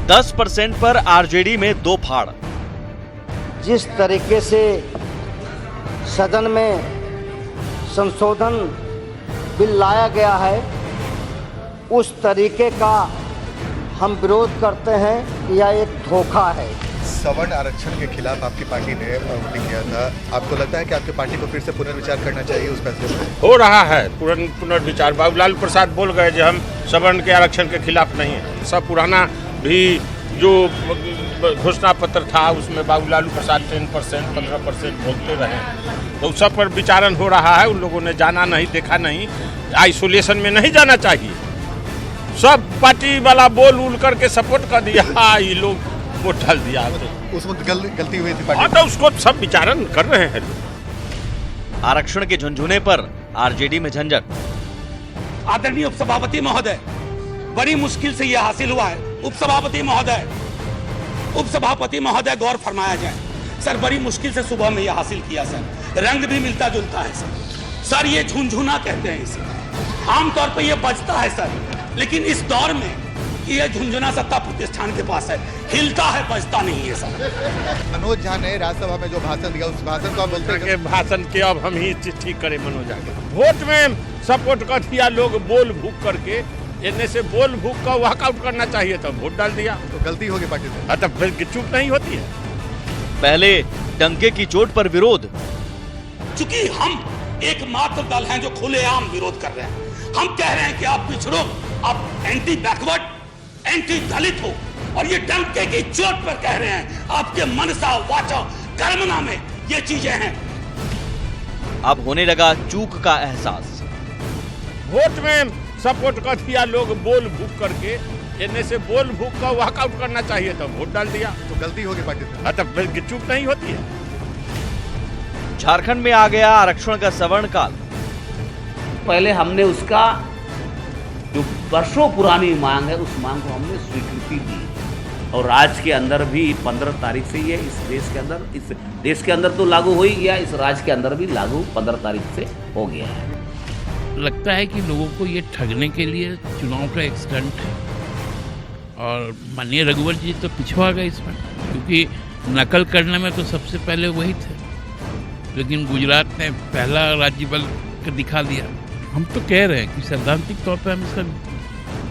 10% पर आरजेडी में दो फाड़। जिस तरीके से सदन में संशोधन बिल लाया गया है उस तरीके का हम विरोध करते हैं कि यह एक धोखा है। सवर्ण आरक्षण के खिलाफ आपकी पार्टी ने वोटिंग किया था। आपको लगता है कि आपकी पार्टी को फिर से पुनर्विचार करना चाहिए उस फैसले पर? हो रहा है पुनर्विचार। बाबूलाल प्रसाद बोल गए जो हम सवर्ण के आरक्षण के खिलाफ नहीं है। सब पुराना भी जो घोषणा पत्र था उसमें बाबूलाल प्रसाद 10% 15% बोलते रहे, तो सब पर विचारण हो रहा है। उन लोगों ने जाना नहीं, देखा नहीं, आइसोलेशन में नहीं जाना चाहिए। सब पार्टी वाला बोल उल करके सपोर्ट कर दिया, ये लोग वोट डाल दिया। उसमें गलती हुई थी पार्टी। तो उसको सब विचारण कर रहे हैं लोग। आरक्षण के झुनझुने पर आरजेडी में झंझट। आदरणीय उपसभापति महोदय, बड़ी मुश्किल से यह हासिल हुआ है। उपसभापति महोदय गौर फरमाया जाए। सर बड़ी मुश्किल से सुबह में यह हासिल किया सर। रंग भी मिलता जुलता है सर। ये झुनझुना कहते हैं इसे। आमतौर पर यह बजता है सर, लेकिन इस दौर में यह झुनझुना सत्ता प्रतिष्ठान के पास है, हिलता है, बजता नहीं है सर। मनोज झा ने राज्यसभा में जो भाषण दिया उस भाषण को आप बोलते हैं कि भाषण के अब हम ही ठीक करें मनोज झा के। वोट में सपोर्ट कर दिया लोग बोल भूक करके, इनमें से बोल भूक का वॉकआउट करना चाहिए था, वोट डाल दिया। तो गलती होगी पार्टी से। तब फिर चूक नहीं होती है। पहले डंके की चोट पर विरोध। चूंकि हम एकमात्र दल हैं जो खुलेआम विरोध कर रहे हैं। हम कह रहे हैं कि आप पिछड़ो, आप एंटी बैकवर्ड, एंटी दलित हो, और ये डंके की चोट पर कह रहे हैं। आपके मनसा वाचा कर्मना में ये चीजें हैं। अब होने लगा चूक का एहसास। वोट में सपोर्ट कर दिया लोग बोल भूक करके, इनमें से बोल भूक का वॉकआउट करना चाहिए था, वोट डाल दिया। तो गलती होगी पार्टी से। तब फिर चूक नहीं होती है। झारखंड में आ गया आरक्षण का सवर्ण काल। पहले हमने उसका जो वर्षों पुरानी मांग है उस मांग को हमने स्वीकृति दी, और राज्य के अंदर भी 15 तारीख से ये इस देश के अंदर तो लागू हो ही गया, इस राज्य के अंदर भी लागू 15 तारीख से हो गया है। लगता है कि लोगों को ये ठगने के लिए चुनाव का एक स्टंट है, और माननीय रघुवर जी तो पिछवा गए इसमें, क्योंकि नकल करने में तो सबसे पहले वही थे, लेकिन गुजरात ने पहला राज्य बल दिखा दिया। हम तो कह रहे हैं कि सैद्धांतिक तौर पर हम इसका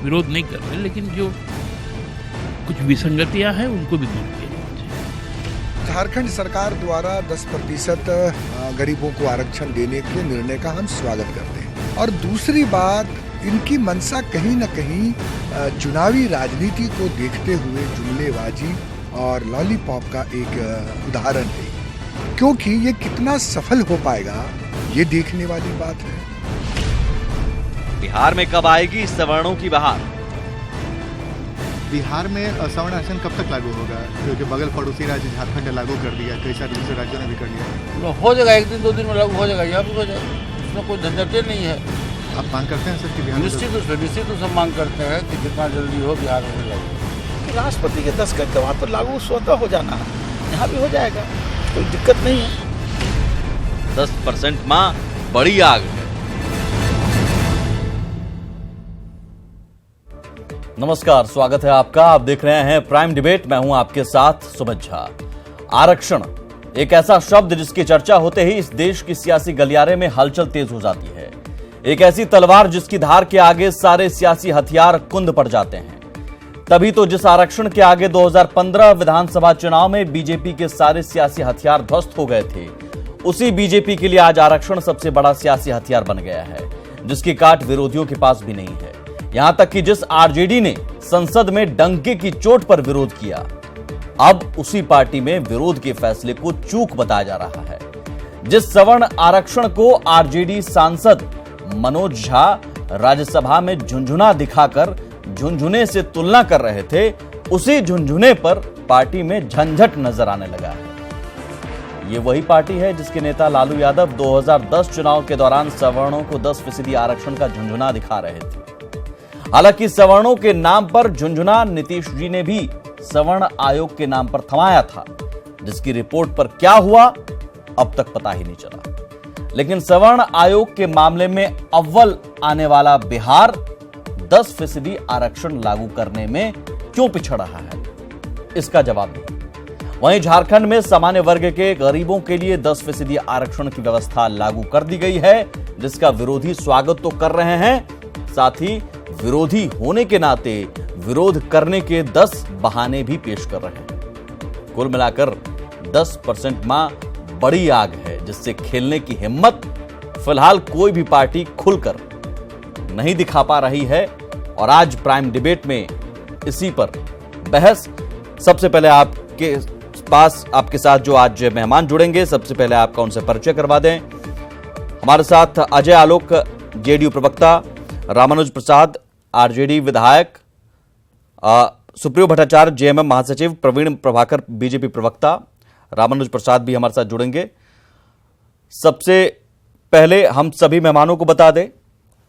विरोध नहीं कर रहे, लेकिन जो कुछ विसंगतियां हैं उनको भी दूर किया जाना चाहिए। झारखंड सरकार द्वारा 10% गरीबों को आरक्षण देने के निर्णय का हम स्वागत करते हैं, और दूसरी बात, इनकी मंशा कहीं न कहीं चुनावी राजनीति को देखते हुए जुमलेबाजी और लॉलीपॉप का एक उदाहरण है, क्योंकि ये कितना सफल हो पाएगा ये देखने वाली बात है। बिहार में कब आएगी सवर्णों की बहार? बिहार में सवर्ण आरक्षण कब तक लागू होगा? क्योंकि बगल पड़ोसी राज्य झारखंड ने लागू कर दिया, कई सारे दूसरे राज्यों ने भी कर लिया। हो जाएगा, 1 दिन 2 दिन में लागू हो जाएगा, यहाँ भी हो जाएगा, इसमें कोई झंझट नहीं है। आप मांग करते हैं सर कि बिहार निश्चित रूप से मांग करते हैं कि जितना जल्दी हो बिहार में लागू। राष्ट्रपति के 10 गज वहाँ तो लागू स्वतः हो जाना है, यहाँ भी हो जाएगा, कोई दिक्कत नहीं है। 10% माँ बड़ी आग है। नमस्कार, स्वागत है आपका। आप देख रहे हैं प्राइम डिबेट। मैं हूं आपके साथ सुमित झा। आरक्षण एक ऐसा शब्द जिसकी चर्चा होते ही इस देश की सियासी गलियारे में हलचल तेज हो जाती है। एक ऐसी तलवार जिसकी धार के आगे सारे सियासी हथियार कुंद पड़ जाते हैं। तभी तो जिस आरक्षण के आगे 2015 विधानसभा चुनाव में बीजेपी के सारे सियासी हथियार ध्वस्त हो गए थे, उसी बीजेपी के लिए आज आरक्षण सबसे बड़ा सियासी हथियार बन गया है, जिसकी काट विरोधियों के पास भी नहीं है। यहां तक कि जिस आरजेडी ने संसद में डंके की चोट पर विरोध किया, अब उसी पार्टी में विरोध के फैसले को चूक बताया जा रहा है। जिस सवर्ण आरक्षण को आरजेडी सांसद मनोज झा राज्यसभा में झुनझुना दिखाकर झुनझुने से तुलना कर रहे थे, उसी झुनझुने पर पार्टी में झंझट नजर आने लगा है। ये वही पार्टी है जिसके नेता लालू यादव 2010 चुनाव के दौरान सवर्णों को 10% आरक्षण का झुनझुना दिखा रहे थे। हालांकि सवर्णों के नाम पर झुनझुना नीतीश जी ने भी सवर्ण आयोग के नाम पर थमाया था, जिसकी रिपोर्ट पर क्या हुआ अब तक पता ही नहीं चला। लेकिन सवर्ण आयोग के मामले में अव्वल आने वाला बिहार 10% आरक्षण लागू करने में क्यों पिछड़ रहा है? इसका जवाब दें। वहीं झारखंड में सामान्य वर्ग के गरीबों के लिए 10% आरक्षण की व्यवस्था लागू कर दी गई है, जिसका विरोधी स्वागत तो कर रहे हैं, साथ ही विरोधी होने के नाते विरोध करने के 10 बहाने भी पेश कर रहे हैं। कुल मिलाकर 10% मां बड़ी आग है, जिससे खेलने की हिम्मत फिलहाल कोई भी पार्टी खुलकर नहीं दिखा पा रही है। और आज प्राइम डिबेट में इसी पर बहस। सबसे पहले आपके पास, आपके साथ जो आज मेहमान जुड़ेंगे, सबसे पहले आपका उनसे परिचय करवा दें। हमारे साथ अजय आलोक, जेडीयू प्रवक्ता, रामानुज प्रसाद, आरजेडी विधायक, सुप्रियो भट्टाचार्य, जेएमएम महासचिव, प्रवीण प्रभाकर, बीजेपी प्रवक्ता, रामानुज प्रसाद भी हमारे साथ जुड़ेंगे। सबसे पहले हम सभी मेहमानों को बता दें,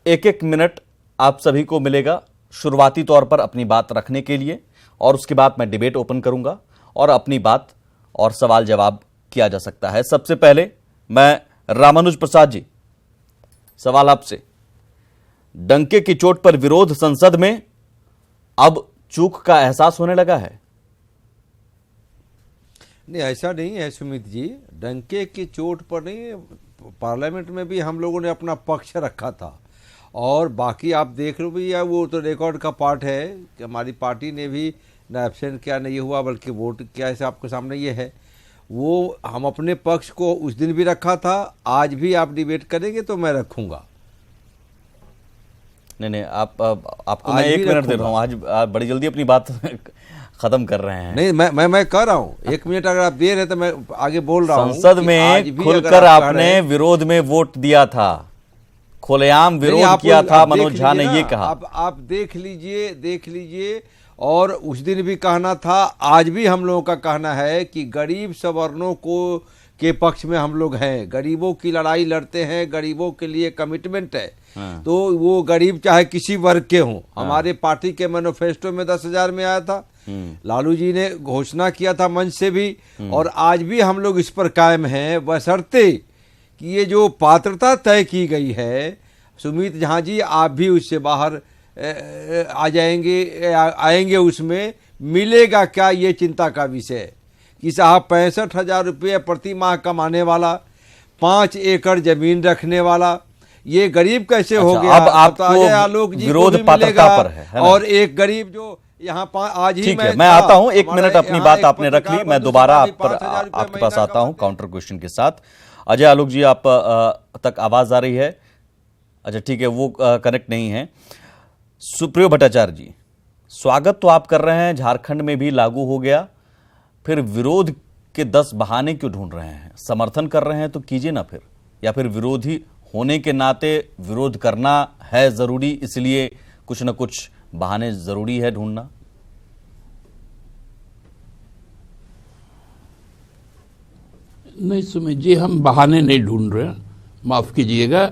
1-1 मिनट आप सभी को मिलेगा शुरुआती तौर पर अपनी बात रखने के लिए, और उसके बाद मैं डिबेट ओपन करूंगा और अपनी बात और सवाल जवाब किया जा सकता है। सबसे पहले मैं रामानुज प्रसाद जी, सवाल आपसे। डंके की चोट पर विरोध संसद में, अब चूक का एहसास होने लगा है? नहीं, ऐसा नहीं है सुमित जी, डंके की चोट पर नहीं। पार्लियामेंट में भी हम लोगों ने अपना पक्ष रखा था, और बाकी आप देख लो भी, वो तो रिकॉर्ड का पार्ट है कि हमारी पार्टी ने भी ना एब्सेंट किया, नहीं हुआ, बल्कि वोट किया, ऐसे आपके सामने ये है। वो हम अपने पक्ष को उस दिन भी रखा था, आज भी आप डिबेट करेंगे तो मैं रखूंगा। नहीं, आपको मैं 1 मिनट दे रहा हूं। आज आप बड़ी जल्दी अपनी बात खत्म कर रहे हैं। नहीं, मैं कह रहा हूं, 1 मिनट अगर आप दे रहे तो मैं आगे बोल रहा हूं। संसद में खुलकर आपने विरोध में वोट दिया था, खुलेआम विरोध किया था, मनोज झा ने ये कहा। आप देख लीजिए, और उस दिन भी कहना था, आज भी हम लोगों का कहना है कि गरीब सवर्णों को के पक्ष में हम लोग हैं, गरीबों की लड़ाई लड़ते हैं, गरीबों के लिए कमिटमेंट है। हाँ। तो वो गरीब चाहे किसी वर्ग के हों। हाँ। हमारे पार्टी के मैनिफेस्टो में 10,000 में आया था, लालू जी ने घोषणा किया था मंच से भी, और आज भी हम लोग इस पर कायम हैं, बशर्ते कि ये जो पात्रता तय की गई है, सुमित झा जी आप भी उससे बाहर आ जाएंगे, आएंगे, उसमें मिलेगा क्या, ये चिंता का विषय कि साहब 65,000 रुपये प्रति माह कमाने वाला, 5 एकड़ जमीन रखने वाला, ये गरीब कैसे हो गया? अब आपको आलोक जी विरोध पात्रता पर है और एक गरीब जो यहाँ आज ही मैं आता हूं, 1 मिनट अपनी बात आपने रख ली, मैं दोबारा आपके पास आता हूं काउंटर क्वेश्चन के साथ। अजय आलोक जी, आप तक आवाज आ रही है? अच्छा ठीक है, वो कनेक्ट नहीं है। सुप्रियो भट्टाचार्य जी, स्वागत तो आप कर रहे हैं, झारखंड में भी लागू हो गया, फिर विरोध के 10 बहाने क्यों ढूंढ रहे हैं? समर्थन कर रहे हैं तो कीजिए ना फिर, या फिर विरोधी होने के नाते विरोध करना है जरूरी, इसलिए कुछ न कुछ बहाने जरूरी है ढूंढना? नहीं सुमित जी, हम बहाने नहीं ढूंढ रहे हैं, माफ कीजिएगा।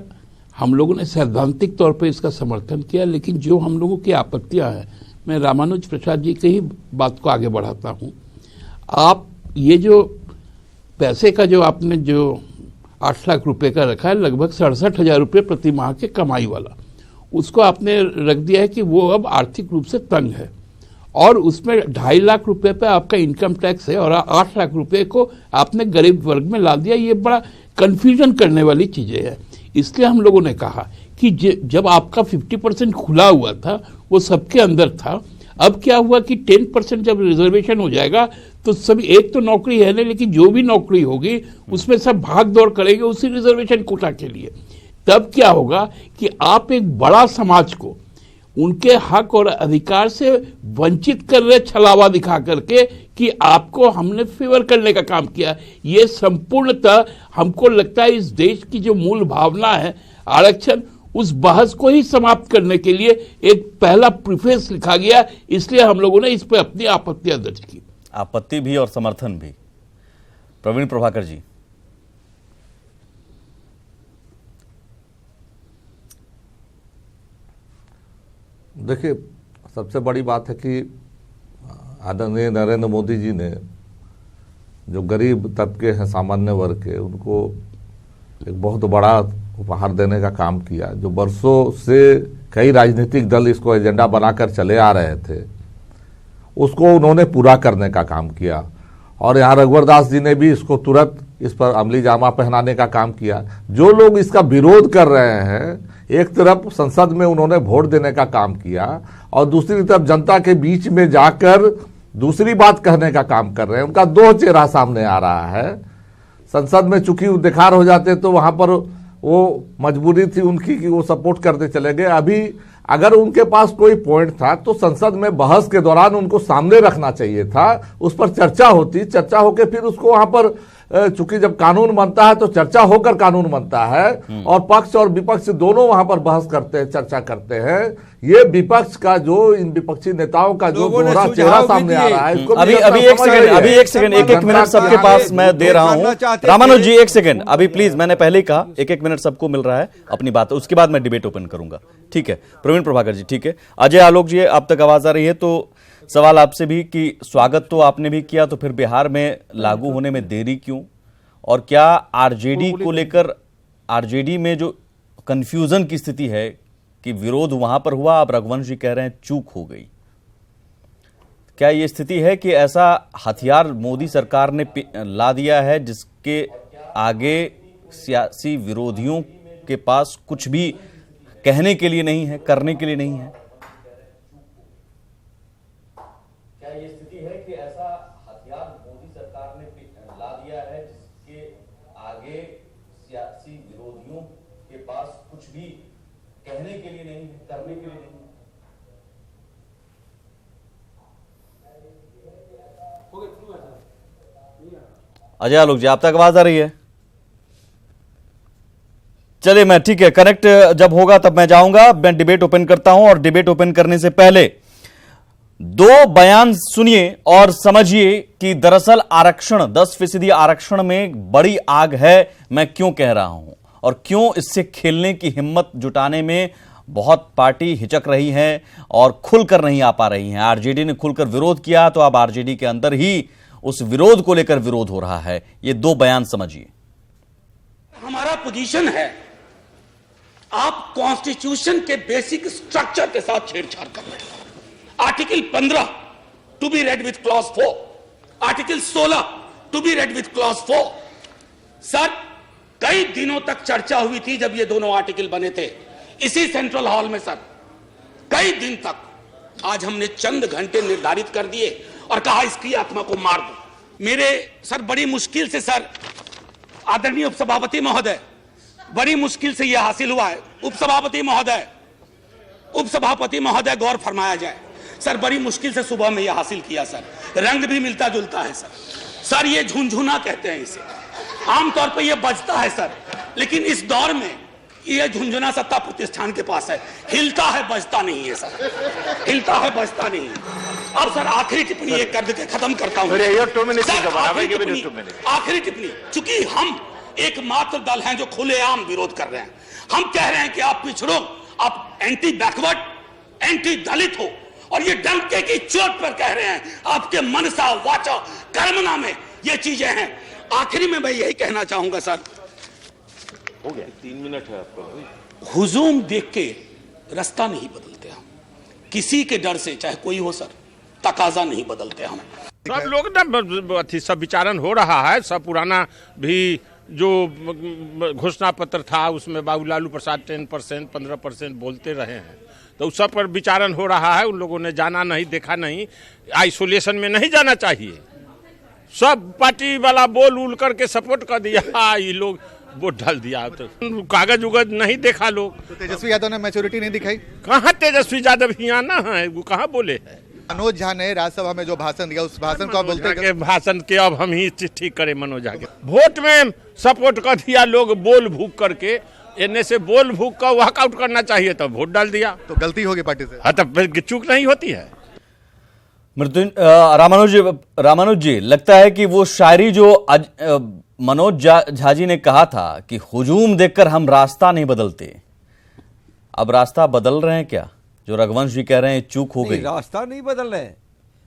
हम लोगों ने सैद्धांतिक तौर पर इसका समर्थन किया, लेकिन जो हम लोगों की आपत्तियां हैं, मैं रामानुज प्रसाद जी की ही बात को आगे बढ़ाता हूं। आप ये जो पैसे का जो आपने जो 8 लाख रुपए का रखा है, लगभग 67,000 रुपये प्रति माह के कमाई वाला, उसको आपने रख दिया है कि वो अब आर्थिक रूप से तंग है, और उसमें 2.5 लाख रुपए पे आपका इनकम टैक्स है, और 8 लाख रुपए को आपने गरीब वर्ग में ला दिया। ये बड़ा कंफ्यूजन करने वाली चीजें हैं। इसलिए हम लोगों ने कहा कि जब आपका 50% खुला हुआ था, वो सबके अंदर था, अब क्या हुआ कि 10% जब रिजर्वेशन हो जाएगा तो सभी, एक तो नौकरी है नहीं, लेकिन जो भी नौकरी होगी उसमें सब भाग दौड़ करेंगे उसी रिजर्वेशन कोटा के लिए। तब क्या होगा कि आप एक बड़ा समाज को उनके हक और अधिकार से वंचित कर रहे, छलावा दिखा करके कि आपको हमने फेवर करने का काम किया। ये संपूर्णतः हमको लगता है इस देश की जो मूल भावना है आरक्षण, उस बहस को ही समाप्त करने के लिए एक पहला प्रीफेस लिखा गया। इसलिए हम लोगों ने इस पर अपनी आपत्तियां दर्ज की। आपत्ति भी और समर्थन भी। प्रवीण प्रभाकर जी, देखिए, सबसे बड़ी बात है कि आदरणीय नरेंद्र मोदी जी ने जो गरीब तबके हैं, सामान्य वर्ग के, उनको एक बहुत बड़ा उपहार देने का काम किया। जो बरसों से कई राजनीतिक दल इसको एजेंडा बनाकर चले आ रहे थे, उसको उन्होंने पूरा करने का काम किया। और यहाँ रघुवर दास जी ने भी इसको तुरंत इस पर अमली जामा पहनाने का काम किया। जो लोग इसका विरोध कर रहे हैं, एक तरफ संसद में उन्होंने वोट देने का काम किया और दूसरी तरफ जनता के बीच में जाकर दूसरी बात कहने का काम कर रहे हैं। उनका दो चेहरा सामने आ रहा है। संसद में चूंकि उद्देखार हो जाते तो वहां पर वो मजबूरी थी उनकी कि वो सपोर्ट करते चले गए। अभी अगर उनके पास कोई पॉइंट था तो संसद में बहस के दौरान उनको सामने रखना चाहिए था, उस पर चर्चा होती, चर्चा होकर फिर उसको वहां पर, चूंकि जब कानून बनता है तो चर्चा होकर कानून बनता है और पक्ष और विपक्ष दोनों वहां पर बहस करते हैं, चर्चा करते हैं। ये विपक्ष का जो इन विपक्षी नेताओं का जो दोहरा चेहरा सामने आ रहा है, इसको अभी एक सेकंड एक मिनट सबके पास मैं दे रहा हूं। रामानुज जी एक सेकंड, अभी प्लीज, मैंने पहले ही कहा एक मिनट सबको मिल रहा है अपनी बात, उसके बाद मैं डिबेट ओपन करूंगा। ठीक है प्रवीण प्रभाकर जी, ठीक है। अजय आलोक जी, आप तक आवाज आ रही है तो सवाल आपसे भी कि स्वागत तो आपने भी किया, तो फिर बिहार में लागू होने में देरी क्यों? और क्या आरजेडी को लेकर, आरजेडी में जो कंफ्यूजन की स्थिति है कि विरोध वहां पर हुआ, अब रघुवंश जी कह रहे हैं चूक हो गई, क्या ये स्थिति है कि ऐसा हथियार मोदी सरकार ने ला दिया है जिसके आगे सियासी विरोधियों के पास कुछ भी कहने के लिए नहीं है, करने के लिए नहीं है? क्या ये स्थिति है कि ऐसा हथियार मोदी सरकार ने ला दिया है जिसके आगे सियासी विरोधियों के पास कुछ भी कहने के लिए नहीं है, करने के लिए नहीं है? अजय आलोक जी, आप तक आवाज आ रही है? चलिए मैं, ठीक है, कनेक्ट जब होगा तब मैं जाऊंगा। मैं डिबेट ओपन करता हूं और डिबेट ओपन करने से पहले दो बयान सुनिए और समझिए कि दरअसल आरक्षण, 10% आरक्षण में बड़ी आग है। मैं क्यों कह रहा हूं और क्यों इससे खेलने की हिम्मत जुटाने में बहुत पार्टी हिचक रही है और खुलकर नहीं आ पा रही है। आरजेडी ने खुलकर विरोध किया तो अब आरजेडी के अंदर ही उस विरोध को लेकर विरोध हो रहा है। ये दो बयान समझिए। हमारा पोजीशन है, आप कॉन्स्टिट्यूशन के बेसिक स्ट्रक्चर के साथ छेड़छाड़ कर रहे हैं। Article 15 to be read with clause 4, article 16 to be read with clause 4। Sir, कई दिनों तक चर्चा हुई थी जब ये दोनों आर्टिकल बने थे इसी सेंट्रल हॉल में सर, कई दिन तक। आज हमने चंद घंटे निर्धारित कर दिए और कहा इसकी आत्मा को मार दो। मेरे सर बड़ी मुश्किल से सर, आदरणीय उपसभापति महोदय, बड़ी मुश्किल से यह हासिल हुआ है। उपसभापति महोदय गौर फरमाया जाए सर, बड़ी मुश्किल से सुबह में यह हासिल किया सर। रंग भी मिलता जुलता है सर। ये झुनझुना कहते हैं इसे। आमतौर पर यह बजता है सर, लेकिन इस दौर में यह झुनझुना सत्ता प्रतिष्ठान के पास है। हिलता है, बजता नहीं है सर। हिलता है, बजता नहीं है। अब सर आखिरी टिप्पणी एक कर के खत्म करता हूं। आखिरी टिप्पणी, चूंकि हम एकमात्र दल हैं जो खुलेआम विरोध कर रहे हैं। हम कह रहे हैं कि आप पिछड़ो, आप एंटी बैकवर्ड, एंटी दलित हो, और ये डंके की चोट पर कह रहे हैं। आपके मनसा वाचा कर्मना में ये चीजें हैं। आखिरी में मैं यही कहना चाहूंगा सर, हो गया 3 मिनट है आपका। हुजूम देख के रास्ता नहीं बदलते हम, किसी के डर से चाहे कोई हो सर, तकाजा नहीं बदलते हम। सब लोग ना सब विचारण हो रहा है। सब पुराना भी जो घोषणा पत्र था उसमें बाबूलाल प्रसाद 10%, 15% बोलते रहे हैं, तो उस सब पर विचारण हो रहा है। उन लोगों ने जाना नहीं, देखा नहीं, आइसोलेशन में नहीं जाना चाहिए। सब पार्टी वाला बोल उल करके सपोर्ट कर दिया, ये लोग वोट डाल दिया, तो कागज उगज नहीं देखा लोग। तो तेजस्वी यादव ने मैच्योरिटी नहीं दिखाई? कहाँ तेजस्वी यादव यहाँ ना है, वो कहाँ बोले है? मनोज झा ने राज्यसभा में जो भाषण दिया, उस भाषण को आप बोलते हैं? भाषण के अब हम ही ठीक करें मनोज झा के। वोट में सपोर्ट कर दिया लोग बोल भूक करके, इन्हें से बोल भूक का वॉकआउट करना चाहिए, तो वोट डाल दिया। तो गलती होगी पार्टी से? हाँ, तब चूक नहीं होती है। रामानुज जी, लगता है कि वो शायरी जो मनोज झा जी ने कहा था कि हुजूम देखकर हम रास्ता नहीं बदलते, अब रास्ता बदल रहे हैं क्या? जो रघुवंश जी कह रहे हैं चूक हो गई, रास्ता नहीं बदल रहे।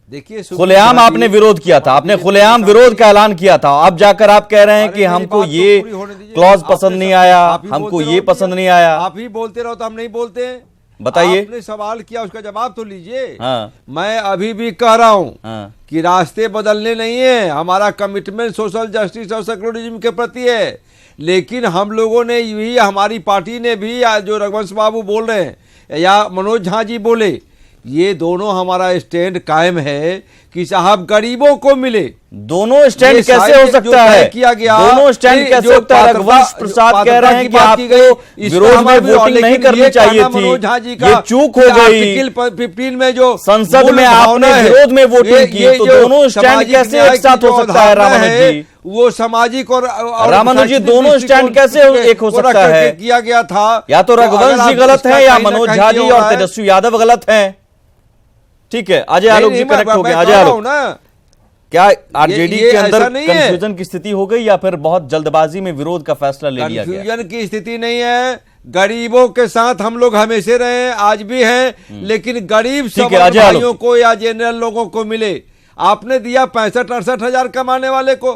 देखिए, खुलेआम आपने विरोध किया था, आपने खुलेआम विरोध का ऐलान किया था, अब जाकर आप कह रहे हैं कि हमको ये क्लॉज पसंद नहीं आया, हमको ये पसंद नहीं आया। आप ही बोलते रहो तो हम नहीं बोलते हैं। बताइए। आपने सवाल किया, उसका जवाब तो लीजिए। हाँ। मैं अभी भी कह रहा हूं हाँ। कि रास्ते बदलने नहीं है, हमारा कमिटमेंट सोशल जस्टिस और सेक्युलरिज्म के प्रति है। लेकिन हम लोगों ने भी, हमारी पार्टी ने भी, या जो रघुवंश बाबू बोल रहे हैं या मनोज झा जी बोले, ये दोनों हमारा स्टैंड कायम है कि साहब गरीबों को मिले। दोनों स्टैंड कैसे हो सकता है? किया गया दोनों स्टैंड कैसे होता है? रघुवंश प्रसाद कह रहे हैं कि आपको विरोध में वोटिंग नहीं करनी चाहिए थी, ये चूक हो गई। 15 में जो संसद में आपने विरोध में वोटिंग की, तो दोनों स्टैंड कैसे एक साथ हो सकता है? रामानुज जी, वो सामाजिक और रामानुज जी, दोनों स्टैंड कैसे एक हो सकता है? किया गया था। या तो रघुवंश जी गलत है या मनोज झा जी और तेजस्वी यादव गलत है। ठीक है, अजय आलोक जी कनेक्ट हो गए। अजय आलोक, क्या आरजेडी के अंदर कंफ्यूजन की स्थिति हो गई या फिर बहुत जल्दबाजी में विरोध का फैसला ले लिया गया? कंफ्यूजन की स्थिति नहीं है, गरीबों के साथ हम लोग हमेशा रहे, आज भी हैं, लेकिन गरीब भाइयों को या जनरल लोगों को मिले। आपने दिया 65-68 हजार कमाने वाले को,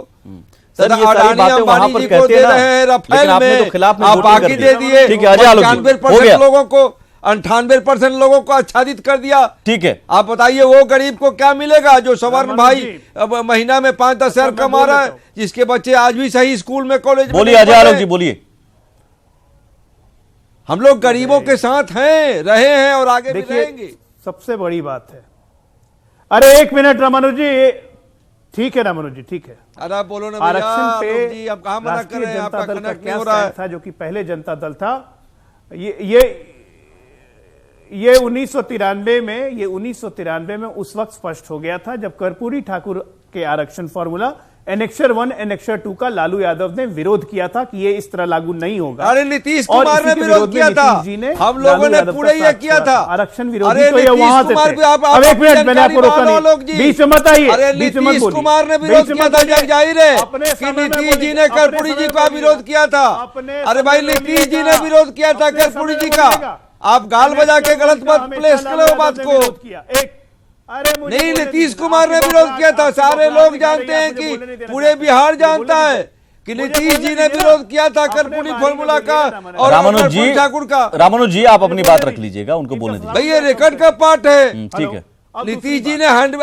सर ये सारी बातें वहां पर कहते हैं ना, रफेल में तो खिलाफ में आप बाकी दे दिए। ठीक है, अजय आलोक जी, 98% लोगों को, 98% लोगों को आच्छादित कर दिया। ठीक है, आप बताइए वो गरीब को क्या मिलेगा जो सवर्ण भाई अब महीना में 5-10 हजार कमा रहा है, जिसके बच्चे आज भी सही स्कूल में, कॉलेज में। बोलिए अजय आलोक जी, बोलिए। हम लोग गरीबों के साथ हैं, रहे हैं और आगे भी रहेंगे। सबसे बड़ी बात है, अरे एक मिनट रामानुज जी, ठीक है रामानुज जी, ठीक है। अरे बोलो ना आरक्षण पे जी, अब कहां मना कर रहे हैं? जनता आपका दल का कनेक्ट क्या हो रहा है था, जो कि पहले जनता दल था। ये 1993 में उस वक्त स्पष्ट हो गया था जब कर्पूरी ठाकुर के आरक्षण फॉर्मूला एनेक्सर 1 एनेक्सर 2 का लालू यादव ने विरोध किया था कि ये इस तरह लागू नहीं होगा। अरे नीतीश कुमार ने विरोध किया था, हम लोगों ने पूरे ये किया था आरक्षण विरोधी, तो ये वहां से थे। अब एक मिनट, मैंने आपको रोका नहीं, बीच में मत आइए, बीच में मत बोलिए। कुमार ने विरोध किया था, जग जाहिर है कि नीतीश जी ने कर्पूरी जी का विरोध किया था। अरे भाई, नीतीश जी ने विरोध किया था कर्पूरी जी का। आप गाल बजा के गलत मत प्लेस करो बात को। नहीं, नीतीश कुमार ने विरोध किया था, सारे लोग जानते हैं कि पूरे बिहार जानता है कि नीतीश जी ने विरोध किया था कर्पूरी फॉर्मूला का और रामानुज जी ठाकुर का। रामानुज जी, आप अपनी बात रख लीजिएगा, उनको बोलने दीजिए। भाई ये रिकॉर्ड का पार्ट है। ठीक है, नीतीश जी ने हैंड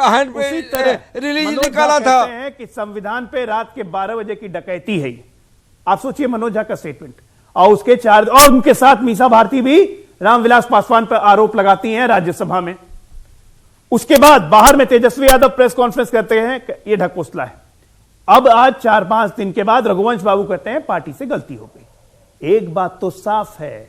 रिलीज निकाला था कि संविधान पे रात के 12 बजे की डकैती है। आप सोचिए मनोज झा का स्टेटमेंट, और उसके 4 और उनके साथ मीसा भारती भी रामविलास पासवान पर आरोप लगाती हैं राज्यसभा में। उसके बाद बाहर में तेजस्वी यादव प्रेस कॉन्फ्रेंस करते हैं, ये ढकोसला है। अब आज 4-5 दिन के बाद रघुवंश बाबू कहते हैं पार्टी से गलती हो गई। एक बात तो साफ है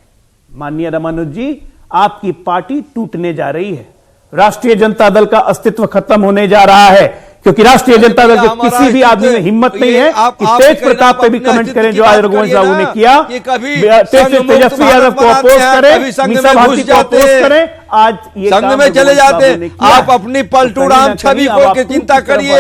माननीय रामानुज जी, आपकी पार्टी टूटने जा रही है, राष्ट्रीय जनता दल का अस्तित्व खत्म होने जा रहा है, क्योंकि राष्ट्रीय जनता दल के किसी भी आदमी में हिम्मत नहीं है कि तेज प्रताप पे भी कमेंट करें जो आज रघुवंश बाबू ने किया, तेजस्वी यादव को अपोज करें, मीसा भारती को अपोज करें। आज ये संघ में चले जाते हैं, आप अपनी पलटू राम छवि को की चिंता करिए।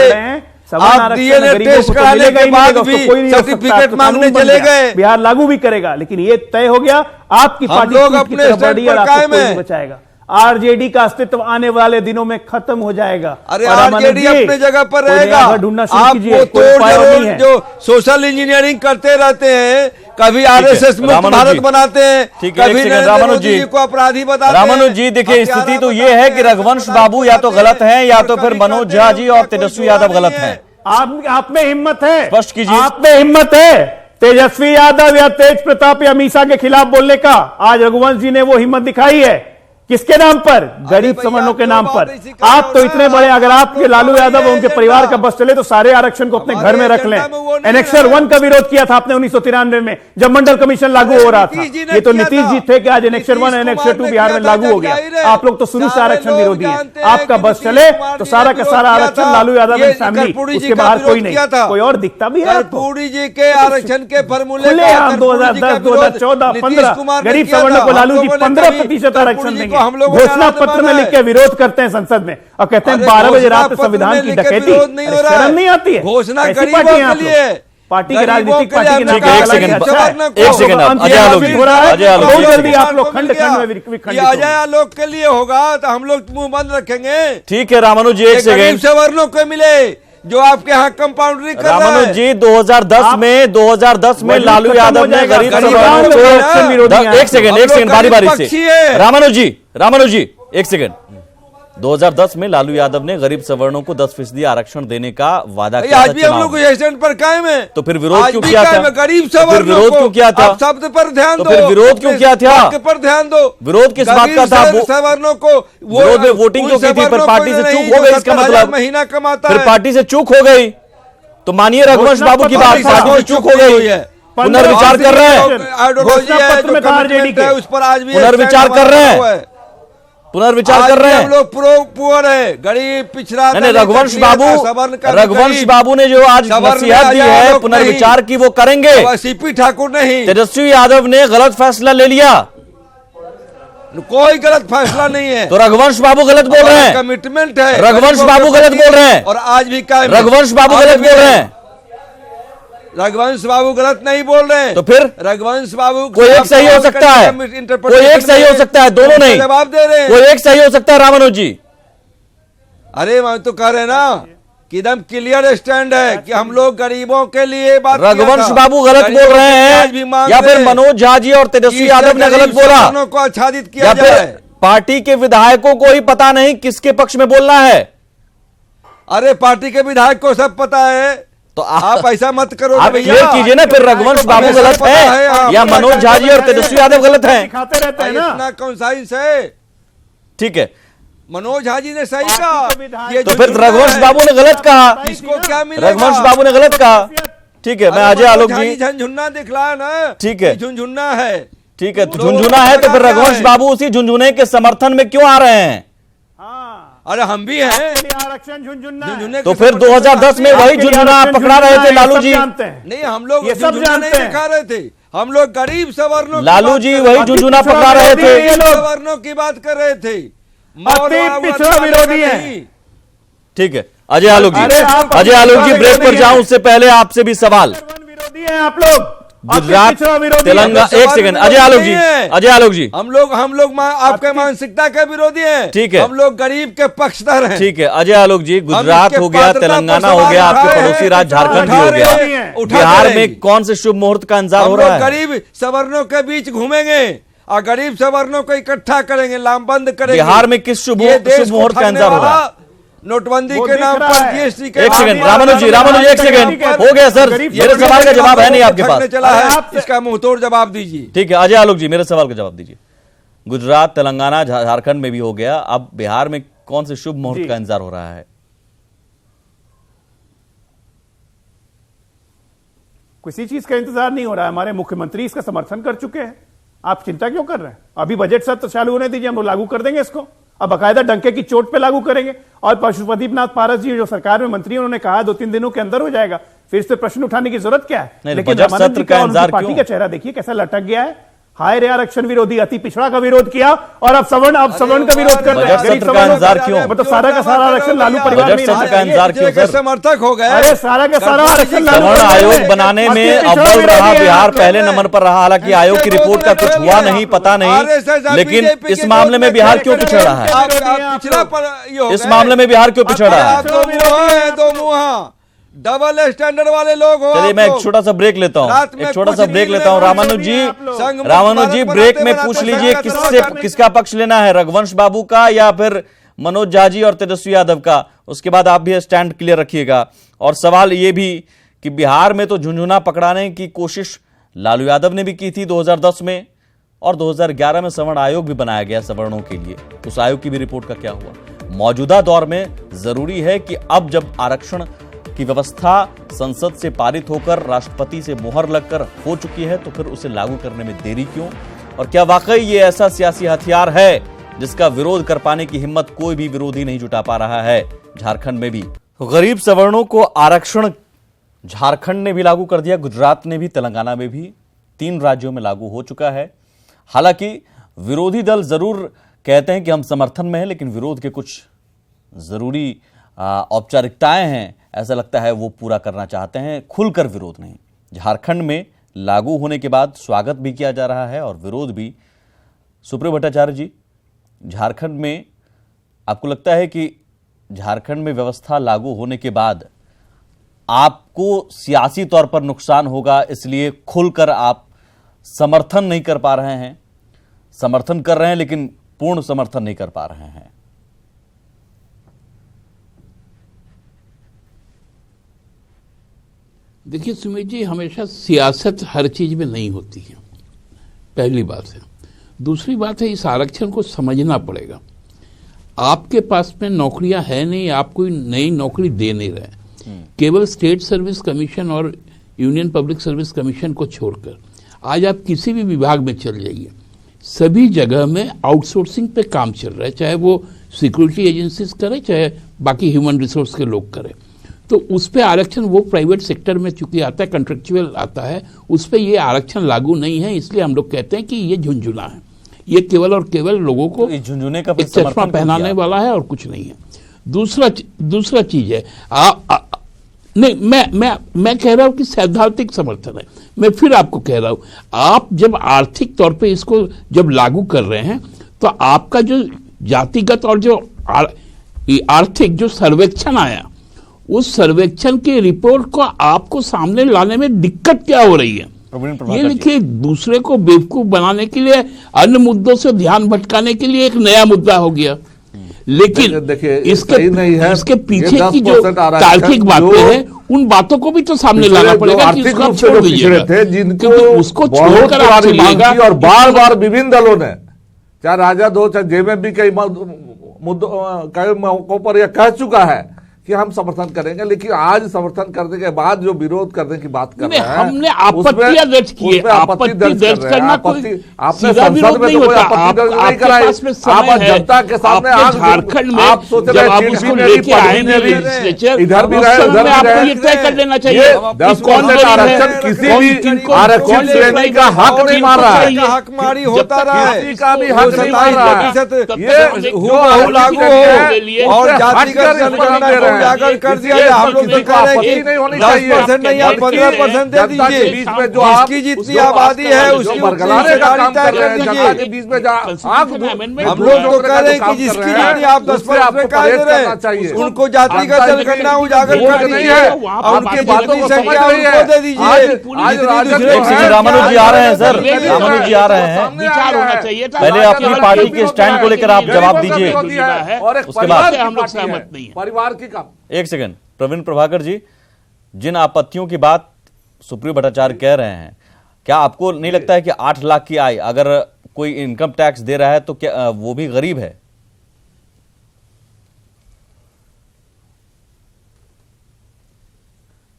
आप डीएनए टेस्ट कराने के बाद भी सर्टिफिकेट मांगने चले गए। बिहार लागू भी करेगा, लेकिन ये तय हो गया आपकी पार्टी अपने स्टैंड पर कायम है। बचाएगा। आरजेडी का अस्तित्व आने वाले दिनों में खत्म हो जाएगा। अरे आरजेडी अपने जगह पर रहेगा। आप वो तोड़ जो सोशल इंजीनियरिंग करते रहते हैं, कभी आरएसएस मुक्त भारत बनाते हैं, कभी नरेंद्र मोदी जी को अपराधी बताते हैं। रामानुज जी, देखिए स्थिति तो ये है कि रघुवंश बाबू या तो गलत हैं या तो फिर मनोज झा जी और तेजस्वी यादव गलत हैं। आप में हिम्मत है, स्पष्ट कीजिए। आप में हिम्मत है तेजस्वी यादव या तेज प्रताप या मीसा के खिलाफ बोलने का। आज रघुवंश जी ने वो हिम्मत दिखाई है। किसके नाम पर? गरीब सवर्णों के नाम पर। आप तो इतने बड़े, अगर आपके लालू यादव और उनके परिवार का बस चले तो सारे आरक्षण को अपने घर में रख लें। एनेक्सर 1 का विरोध किया था आपने 1993 में, जब मंडल कमीशन लागू हो रहा था। ये तो नीतीश जी थे कि आज एनेक्सर 1 एनेक्सर 2 बिहार में लागू हो गया। आप लोग तो शुरू से आरक्षण विरोधी हैं। आपका बस चले तो सारा का सारा आरक्षण लालू यादव एंड फैमिली, उसके बाहर कोई नहीं। कोई और दिखता भी है? कर्पूरी जी के आरक्षण के फॉर्मूले 2010, 2014, 15 गरीब सवर्णों को लालू जी 15% आरक्षण देंगे। घोषणा पत्र में लिख के विरोध करते हैं संसद में और कहते हैं 12 बजे रात संविधान की डकैती। शर्म नहीं आती है? घोषणा गरीबों के लिए, पार्टी की राजनीतिक पार्टी की एक सेकंड अजय आलोक जी, बहुत जल्दी आप लोग खंड खंड में विखंडित अजय आलोक के लिए होगा तो हम लोग मुंह बंद रखेंगे। ठीक है रामानुज जी, एक सेकंड। सवर्णों को मिले, जो आपके यहाँ कंपाउंडरी कर रहा रामानुज है। जी 2010 में लालू यादव ने गरीब सवर्णों को एक सेकंड बारी से रामानुज जी एक सेकंड 2010 में लालू यादव ने गरीब सवर्णों को 10% आरक्षण देने का वादा किया था। आज भी हम लोग एजेंट पर कायम है। तो फिर विरोध क्यों किया था? गरीब सवर्णों विरोध क्यों किया था? शब्द पर ध्यान दो। तो फिर विरोध क्यों किया था? पर ध्यान दो। विरोध किस बात का था? सवर्णों को विरोध में वोटिंग क्यों की थी? फिर पार्टी से चूक हो गई, इसका मतलब महीना कमाता फिर पार्टी से चूक हो गई। तो मानिए रघुवंश बाबू की बात, पार्टी से चूक हो गई है, पुनर्विचार कर रहे हैं, उस पर आज भी पुनर्विचार कर रहे हैं, पुनर्विचार कर रहे हैं। हम लोग पुअर है, गरीब पिछड़ा। रघुवंश बाबू ने जो आज नसीहत दी है पुनर्विचार की, वो करेंगे। सीपी ठाकुर नहीं, तेजस्वी यादव ने गलत फैसला ले लिया। कोई गलत फैसला नहीं है। तो रघुवंश बाबू गलत बोल रहे हैं। कमिटमेंट है। रघुवंश बाबू गलत बोल रहे हैं और आज भी कायम। रघुवंश बाबू गलत बोल रहे हैं। रघुवंश बाबू गलत नहीं बोल रहे हैं। तो फिर रघुवंश बाबू कोई एक सही हो सकता है, कोई एक सही हो सकता है, दोनों नहीं जवाब दे रहे हैं। कोई एक सही हो सकता है रामानुज जी। अरे मैं तो कह रहे ना कि एकदम क्लियर स्टैंड है कि हम लोग गरीबों के लिए बात। रघुवंश बाबू गलत बोल रहे हैं या फिर मनोज झा जी और तेजस्वी यादव ने गलत बोला को आच्छादित किया जाए? पार्टी के विधायकों को ही पता नहीं किसके पक्ष में बोलना है। अरे पार्टी के विधायक को सब पता है, तो आप ऐसा मत करो। आप क्लियर कीजिए ना, फिर रघुवंश बाबू गलत है या मनोज झा जी और तेजस्वी यादव गलत हैं? दिखाते रहते हैं ना। इतना कौन साइंस है? ठीक है, मनोज झा जी ने सही कहा। तो फिर रघुवंश बाबू ने गलत कहा। इसको क्या मिलेगा? रघुवंश बाबू ने गलत कहा। ठीक है, मैं अजय आलोक जी। झुनझुना दिखला है ना। ठीक है, झुनझुना है। ठीक है, झुनझुना है तो फिर रघुवंश बाबू उसी झुनझुने के समर्थन में क्यों आ रहे हैं? अरे हम भी हैं। आरक्षण झुनझुना। तो फिर 2010 में वही झुनझुना पकड़ा रहे थे लालू जी। नहीं, हम लोग ये सब नहीं दिखा रहे थे। हम लोग गरीब सवर्णों, लालू जी वही झुनझुना पकड़ा रहे थे, सवर्णों की बात कर रहे थे। पिछड़ा विरोधी है। ठीक है, अजय आलोक जी ब्रेक पर जाऊं उससे पहले आपसे भी सवाल। विरोधी हैं आप लोग, गुजरात तेलंगाना। एक सेकंड, अजय आलोक जी हम लोग आपके मानसिकता के विरोधी हैं। ठीक है, हम लोग गरीब के पक्षधर हैं। ठीक है, अजय आलोक जी गुजरात हो गया, तेलंगाना हो गया, आपके पड़ोसी राज्य झारखंड भी हो गया, बिहार में कौन से शुभ मुहूर्त का इंतजार हो रहा है? गरीब सवर्णों के बीच घूमेंगे और गरीब सवर्णों को इकट्ठा करेंगे, लामबंद करेंगे। बिहार में किस शुभ मुहूर्त का इंतजार हो रहा है? नोटबंदी के नाम पर, जीएसटी के। एक सेकंड रामानुज जी एक सेकंड, हो गया सर, मेरे सवाल का जवाब है नहीं आपके पास। चला है, इसका मुंहतोड़ जवाब दीजिए। ठीक है, अजय आलोक जी मेरे सवाल का जवाब दीजिए। गुजरात, तेलंगाना, झारखंड में भी हो गया, अब बिहार में कौन से शुभ मुहूर्त का इंतजार हो रहा है? किसी चीज का इंतजार नहीं हो रहा है। हमारे मुख्यमंत्री इसका समर्थन कर चुके हैं। आप चिंता क्यों कर रहे हैं? अभी बजट सत्र चालू होने दीजिए, हम लागू कर देंगे इसको। अब बकायदा डंके की चोट पे लागू करेंगे। और पशुपति नाथ पारस जी जो सरकार में मंत्री, उन्होंने कहा 2-3 दिनों के अंदर हो जाएगा। फिर इस पे प्रश्न उठाने की जरूरत क्या है? लेकिन बजट सत्र का इंतजार पार्टी का चेहरा देखिए कैसा लटक गया है। हाय रे आरक्षण विरोधी, अति पिछड़ा का विरोध किया और अब सवर्ण का विरोध कर रहे हैं। बजट सत्र का इंतजार क्यों? मतलब सारा का सारा आरक्षण लालू परिवार में सत्र का इंतजार क्यों सर? समर्थक हो गए। अरे सारा का सारा आरक्षण सवर्ण आयोग बनाने में अव्वल रहा बिहार, पहले नंबर पर रहा। हालांकि आयोग की रिपोर्ट का कुछ हुआ नहीं, पता नहीं, लेकिन इस मामले में बिहार क्यों पिछड़ रहा है? इस मामले में बिहार क्यों पिछड़ रहा है? दो मुहा डबल स्टैंडर्ड वाले लोग हो। चलिए मैं एक छोटा सा ब्रेक लेता हूं, रामानुज जी ब्रेक में पूछ लीजिए किसका पक्ष लेना है, रघुवंश बाबू का या फिर मनोज झा जी और तेजस्वी यादव का? उसके बाद आप भी स्टैंड क्लियर रखिएगा। और सवाल ये भी कि बिहार में तो झुनझुना पकड़ाने की कोशिश लालू यादव ने भी की थी 2010 में, और 2011 में सवर्ण आयोग भी बनाया गया सवर्णों के लिए। उस आयोग की भी रिपोर्ट का क्या हुआ? मौजूदा दौर में जरूरी है कि अब जब आरक्षण की व्यवस्था संसद से पारित होकर राष्ट्रपति से मुहर लगकर हो चुकी है, तो फिर उसे लागू करने में देरी क्यों? और क्या वाकई ये ऐसा सियासी हथियार है जिसका विरोध कर पाने की हिम्मत कोई भी विरोधी नहीं जुटा पा रहा है? झारखंड में भी गरीब सवर्णों को आरक्षण झारखंड ने भी लागू कर दिया, गुजरात ने भी, तेलंगाना में भी, 3 राज्यों में लागू हो चुका है। हालांकि विरोधी दल जरूर कहते हैं कि हम समर्थन में हैं, लेकिन विरोध के कुछ जरूरी औपचारिकताएं हैं, ऐसा लगता है वो पूरा करना चाहते हैं, खुलकर विरोध नहीं। झारखंड में लागू होने के बाद स्वागत भी किया जा रहा है और विरोध भी। सुप्रियो भट्टाचार्य जी, झारखंड में आपको लगता है कि झारखंड में व्यवस्था लागू होने के बाद आपको सियासी तौर पर नुकसान होगा, इसलिए खुलकर आप समर्थन नहीं कर पा रहे हैं। समर्थन कर रहे हैं लेकिन पूर्ण समर्थन नहीं कर पा रहे हैं। देखिए सुमित जी, हमेशा सियासत हर चीज में नहीं होती है, पहली बात है। दूसरी बात है, इस आरक्षण को समझना पड़ेगा। आपके पास में नौकरियां है नहीं, आप कोई नई नौकरी दे नहीं रहे। केवल स्टेट सर्विस कमीशन और यूनियन पब्लिक सर्विस कमीशन को छोड़कर आज आप किसी भी विभाग में चल जाइए, सभी जगह में आउटसोर्सिंग पे काम चल रहा है, चाहे वो सिक्योरिटी एजेंसीज करे, चाहे बाकी ह्यूमन रिसोर्स के लोग करे। तो उस पे आरक्षण वो प्राइवेट सेक्टर में चूंकि आता है, कॉन्ट्रेक्चुअल आता है, उस पे ये आरक्षण लागू नहीं है। इसलिए हम लोग कहते हैं कि ये झुंझुना है, ये केवल और केवल लोगों को झुंझुने का एक चश्मा पहनाने वाला है और कुछ नहीं है। दूसरा चीज है, नहीं मैं कह रहा हूं कि सैद्धांतिक समर्थन है। मैं फिर आपको कह रहा हूं, आप जब आर्थिक तौर पे इसको जब लागू कर रहे हैं तो आपका जो जातिगत और जो आर्थिक जो सर्वेक्षण आया, उस सर्वेक्षण की रिपोर्ट को आपको सामने लाने में दिक्कत क्या हो रही है? ये देखिए, दूसरे को बेवकूफ बनाने के लिए, अन्य मुद्दों से ध्यान भटकाने के लिए एक नया मुद्दा हो गया। लेकिन इसके पीछे की जो तार्किक बातें हैं, उन बातों को भी तो सामने लाना पड़ेगा कि उसको आप छोड़ दीजिएगा, जिनको उसको छोड़कर आप चलिएगा। और बार बार विभिन्न दलों ने, चाहे राजद हो चाहे जेएमएम, कई मुद्दों कई मौकों पर यह कह चुका है कि हम समर्थन करेंगे, लेकिन आज समर्थन करने के बाद जो विरोध करने की बात कर रहे हैं, हमने आपत्तियां दर्ज की है। आपत्ति दर्ज करना कोई सीधा विरोध नहीं होता। आपके पास में समय है, जनता के सामने झारखंड में आप सोच रहे हैं उसको लेके आएंगे लेजिस्लेचर, इधर भी में आपको ये तय कर लेना चाहिए कौन आरक्षण, किसी भी आरक्षण श्रेणी का हक नहीं मार रहा है, हक मारी होता रहा है, किसी का भी हक नहीं मार रहा है। ये हुआ लागू हो और जातिगत जनगणना उजागर कर दिया है। हम लोग तो कह रहे हैं कि 10% नहीं, आप 15% दे दीजिए। जिसकी जितनी आबादी है उसकी हिस्सेदारी तय कर दीजिए। हम लोग तो कह रहे हैं कि जिसकी जितनी आप 10% कहा दे रहे हैं, उनको जातिगत जनगणना उजागर कर दीजिए और उनकी जितनी संख्या उनको दे दीजिए। रामानुज जी आ रहे हैं सर, रामानुज जी आ रहे हैं, विचार होना चाहिए। पहले अपनी पार्टी के स्टैंड को लेकर आप जवाब दीजिए, उसके बाद हम लोग सहमत नहीं है। परिवार की काम। एक सेकंड, प्रवीण प्रभाकर जी, जिन आपत्तियों की बात सुप्रियो भट्टाचार्य कह रहे हैं, क्या आपको नहीं लगता है कि 8 लाख की आय अगर कोई इनकम टैक्स दे रहा है तो क्या वो भी गरीब है?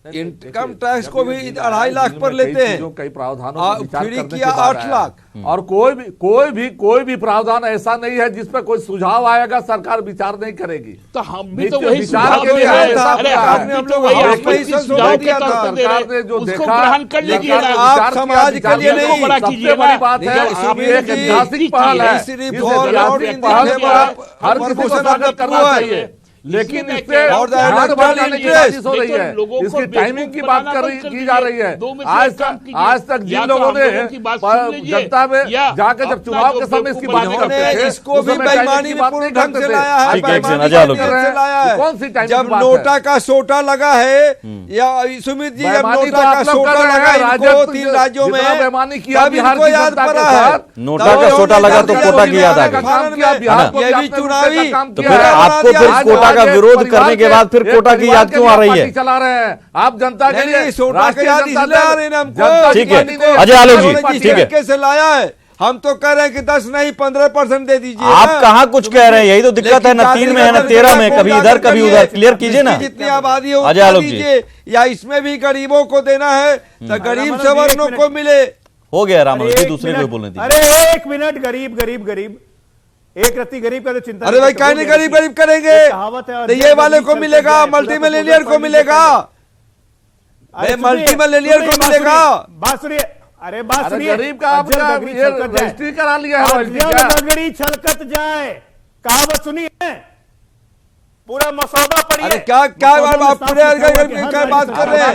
इनकम टैक्स को भी 2.5 लाख पर लेते हैं, जो कई प्रावधानों फ्री किया 8 लाख। और कोई भी प्रावधान ऐसा नहीं है जिस पर कोई सुझाव आएगा सरकार विचार नहीं करेगी। तो हम भी तो वही विचार के लिए हम लोग सरकार ने जो उसको देखा, ग्रहण कर लीजिए। आप समाज के लिए नहीं, बड़ा सबसे कीजिए बड़ी बात है, एक ऐतिहासिक पहल है, हर किसी को स्वागत करना चाहिए। लेकिन इससे ध्यान भटकाने की कोशिश हो रही है, इसकी टाइमिंग की बात की जा रही है। आज तक जिन लोगों ने जनता में जाकर जब चुनाव के समय इसकी बात करते थे, इसको भी बेईमानी में पूर्ण ढंग से लाया है। कौन सी टाइम जब नोटा का सोटा लगा है, या सुमित जी, जब नोटा का सोटा लगा इनको 3 राज्यों में, तब इनको याद पड़ा है। नोटा का सोटा लगा तो कोटा की याद आ गई। ये भी चुनावी, तो फिर आपको फिर कोटा का विरोध करने के बाद फिर कोटा की याद क्यों आ रही है? चला रहे हैं आप जनता के लिए, सोटा की याद इसलिए आ रही है हमको। ठीक है, अजय आलोक जी, ठीक है, कैसे लाया है? हम तो कह रहे हैं कि 10 नहीं 15% दे दीजिए। आप कहाँ कुछ कह रहे हैं? यही तो दिक्कत है, ना 3 में है ना 13 में, कभी इधर कभी उधर। क्लियर कीजिए ना, जितनी आबादी है अजय आलोक जी, या इसमें भी गरीबों को देना है तो गरीब सवर्णों को मिले। हो गया रामानुज जी, दूसरे को बोलने दीजिए। अरे 1 मिनट, गरीब एक रत्ती गरीब का तो चिंता। अरे भाई कहने गरीब करेंगे तो ये वाले को मिलेगा, मल्टी मिलेनियर को मिलेगा, मल्टी मिलेनियर को मिलेगा। बात सुनिए, अरे बात सुनिए, गरीब का रजिस्ट्री करा लिया है, नगरी छलकत जाए, कहावत सुनिए, पूरा मसौदा पढ़िए। अरे क्या आप पूरे बात कर रहे हैं?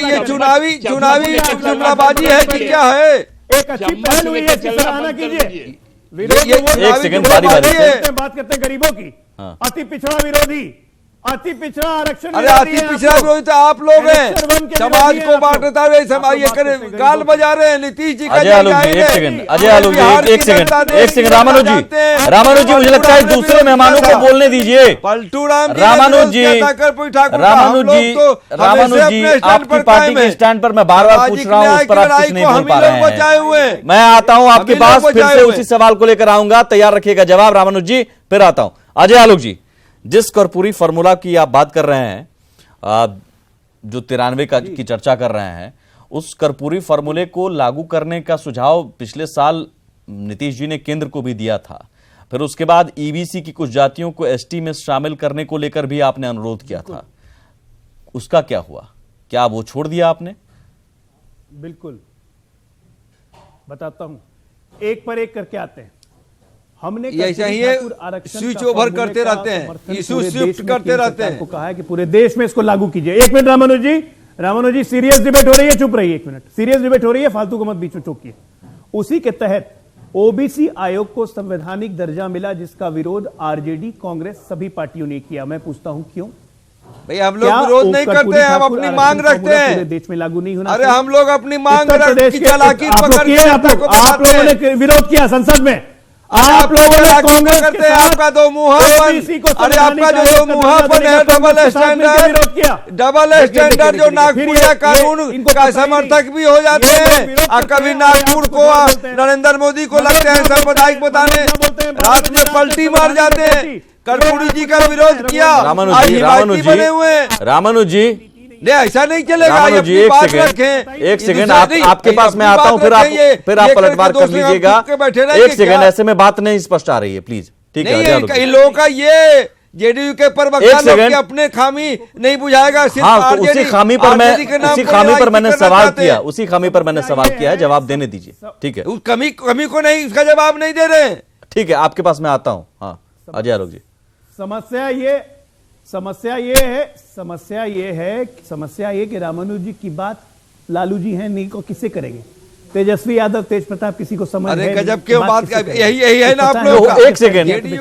ये चुनावी जुमलाबाजी है कि क्या है? एक अच्छी पहल हुई है, सराहना कीजिए। एक सेकंड, बारी से बात करते हैं गरीबों की। हाँ। अति पिछड़ा विरोधी, अति पिछड़ा आरक्षण अरे अति पिछड़ा विरोधी तो आप लोग हैं, समाज को बांटता हुए गाल बजा रहे हैं नीतीश जी का। अजय आलोक जी एक सेकंड, अजय आलोक जी एक सेकंड, रामानुज जी मुझे लगता है दूसरे मेहमानों को बोलने दीजिए। पलटू राम रामानुज जी आपकी पार्टी के स्टैंड पर मैं बार बार पूछ रहा हूं, उस पर आप कुछ नहीं बोल पा रहे हैं। मैं आता हूं आपके पास, फिर से उसी सवाल को लेकर आऊंगा, तैयार रखिएगा जवाब रामानुज जी, फिर आता हूं। अजय आलोक जी, जिस कर्पूरी फार्मूला की आप बात कर रहे हैं, जो 93 की चर्चा कर रहे हैं, उस कर्पूरी फार्मूले को लागू करने का सुझाव पिछले साल नीतीश जी ने केंद्र को भी दिया था। फिर उसके बाद ईबीसी की कुछ जातियों को एसटी में शामिल करने को लेकर भी आपने अनुरोध किया था, उसका क्या हुआ? क्या वो छोड़ दिया आपने? बिल्कुल बताता हूं, एक पर एक करके आते हैं। हमने ऐसा ही स्विच ओवर करते रहते हैं, इशू शिफ्ट करते रहते हैं। कहा है कि पूरे देश में इसको लागू कीजिए। एक मिनट रामानुज जी सीरियस डिबेट हो रही है, चुप रहिए एक मिनट, सीरियस डिबेट हो रही है, फालतू को मत बीच में टोकिए। उसी के तहत ओबीसी आयोग को संवैधानिक दर्जा मिला, जिसका विरोध आरजेडी, कांग्रेस सभी पार्टियों ने किया। मैं पूछता हूं क्यों? भाई हम लोग विरोध नहीं करते हैं, हम अपनी मांग रखते हैं। पूरे देश में लागू नहीं होना। अरे हम लोग अपनी मांग आप लोगों ने विरोध किया संसद में, आप लोगों ने कांग्रेस करते हैं। आपका दो मुहापन, अरे आपका जो दो मुहापन है, डबल स्टैंडर्ड जो नागपुर कानून का समर्थक भी हो जाते हैं, और कभी नागपुर को नरेंद्र मोदी को लगते हैं सांप्रदायिक बताने, रात में पलटी मार जाते हैं। कर्पूरी जी का विरोध किया, रामानुज जी नहीं ऐसा नहीं चलेगा। रामानुज जी एक सेकंड आपके पास मैं आता हूं, फिर आप पलटवार कर लीजिएगा। एक सेकंड, ऐसे में बात नहीं स्पष्ट आ रही है, प्लीज। ठीक है, कई लोगों का ये जेडीयू के प्रवक्ता लोग अपने खामी नहीं बुझाएगा, सिर्फ हाँ, तो उसी खामी पर मैंने सवाल किया है, जवाब देने दीजिए। ठीक है, उस कमी को नहीं, इसका जवाब नहीं दे रहे। ठीक है, आपके पास मैं आता हूं। हाँ अजय आलोक जी, समस्या ये कि रामानुज जी की बात लालू जी हैं नहीं को किससे करेंगे? तेजस्वी यादव, तेज प्रताप, किसी को समझ अरे गजब क्यों बात का यही है ना आप लोग का। एक सेकंड, नहीं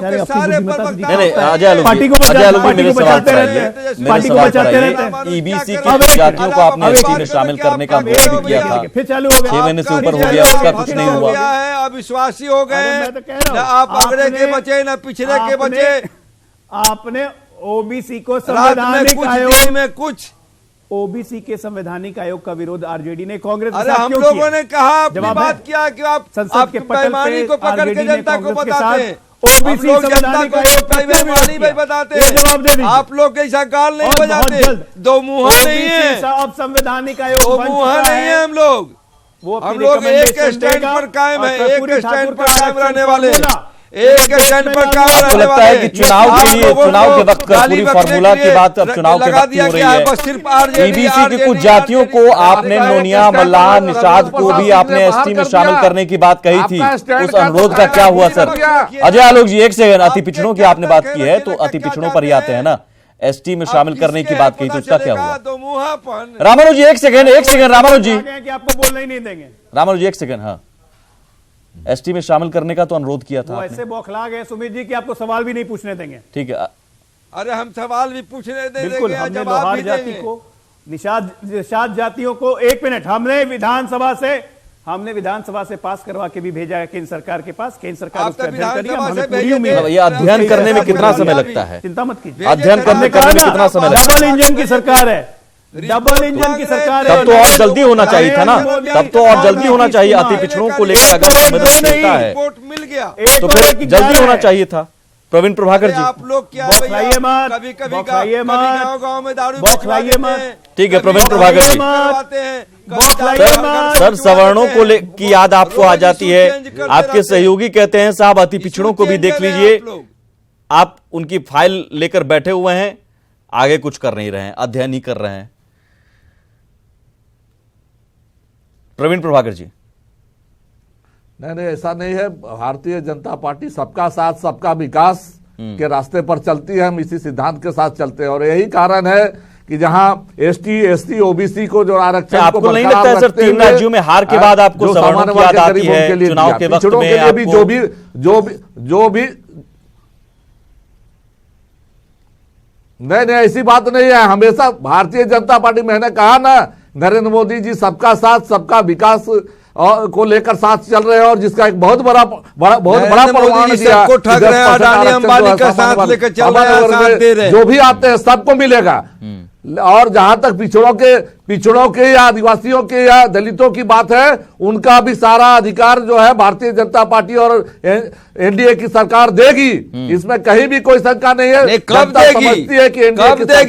अजय आलोक पार्टी को बचाते रहते हैं। ईबीसी की जातियों को आपने एसटी में शामिल करने का अनुरोध भी किया था, फिर चालू हो गया, 6 महीने से ऊपर हो गया, उसका कुछ नहीं हुआ है। अविश्वासी हो गए, न आप अगड़े के बचे न पिछले के बचे। आपने ओबीसी को संवैधानिक आयोग में कुछ ओबीसी के संवैधानिक आयोग का विरोध आरजेडी ने, कांग्रेस अरे हम लोगों ने कहा, अपनी बात किया कि आप संसद के पैमाने को पकड़ के जनता को बताते हैं। ओबीसी संवैधानिक आयोग का बेईमानी भी बताते हैं, आप लोग ऐसा गाल नहीं बजाते। दो मुंह नहीं है, अब संवैधानिक आयोग मुंह नहीं है। हम लोग एक स्टैंड पर कायम है, एक स्टैंड पर कायम रहने वाले, एक स्टैंड पर काम आपको लगता है कि चुनाव के वक्त कर्पूरी फार्मूला की बात अब चुनाव के वक्त हो रही है? ईबीसी की कुछ जातियों को आपने नोनिया, मल्लाह, निषाद को भी आपने एसटी में शामिल करने की बात कही थी, उस अनुरोध का क्या हुआ सर? अजय आलोक जी एक सेकंड, अति पिछड़ों की आपने बात की है तो अति पिछड़ों पर ही आते हैं ना, एसटी में शामिल करने की बात कही तो उसका क्या हुआ? रामानुज जी एक सेकंड, रामानुज जी आपको बोलना ही नहीं देंगे। रामानुज जी एक सेकंड, हाँ एसटी में शामिल करने का तो अनुरोध किया था, ऐसे बौखला गए सुमित जी कि आपको सवाल भी नहीं पूछने देंगे। ठीक है, अरे हम सवाल भी पूछने देंगे, बिल्कुल। हमने लोहार जाति को, निषाद जातियों को, एक मिनट, हमने विधानसभा से पास करवा के भी भेजा है केंद्र सरकार के पास। केंद्र सरकार उसका अध्ययन करेगी। ये अध्ययन करने में कितना समय लगता है? चिंता मत कीजिए, अध्ययन करने में कितना समय लगता है? डबल इंजन की सरकार है, डबल इंजन की सरकार है। तब तो और जल्दी होना चाहिए था ना, तब तो और जल्दी होना चाहिए। अति पिछड़ों को लेकर अगर मदद मिलता है मिल गया तो फिर जल्दी होना चाहिए था। प्रवीण प्रभाकर जी, आप लोग क्या कभी गाँव में दारू बौखलाइए मत। ठीक है प्रवीण प्रभाकर जी, सर सवर्णों को की याद आपको आ जाती है, आपके सहयोगी कहते हैं साहब अति पिछड़ों को भी देख लीजिए। आप उनकी फाइल लेकर बैठे हुए हैं, आगे कुछ कर नहीं रहे हैं, अध्ययन ही कर रहे हैं। प्रवीण प्रभाकर जी, नहीं ऐसा नहीं है। भारतीय जनता पार्टी सबका साथ सबका विकास के रास्ते पर चलती है, हम इसी सिद्धांत के साथ चलते हैं। और यही कारण है कि जहां एसटी एससी ओबीसी को जो आरक्षण आपको नहीं लगता है सर 3 राज्यों में हार के बाद आपको सवर्णों की याद आती है चुनाव के वक्त में? जो भी नहीं, ऐसी बात नहीं है। हमेशा भारतीय जनता पार्टी, मैंने कहा ना, नरेंद्र मोदी जी सबका साथ सबका विकास को लेकर साथ चल रहे हैं, और जिसका एक बहुत बड़ा प्रमाण दिया, सबको ठग रहे हैं, अडानी अंबानी का साथ लेकर चल रहे हैं, साथ दे रहे हैं। जो भी आते हैं सबको मिलेगा। और जहां तक पिछड़ों के या आदिवासियों के या दलितों की बात है, उनका भी सारा अधिकार जो है भारतीय जनता पार्टी और एनडीए की सरकार देगी, इसमें कहीं भी कोई शंका नहीं है। कब देगी?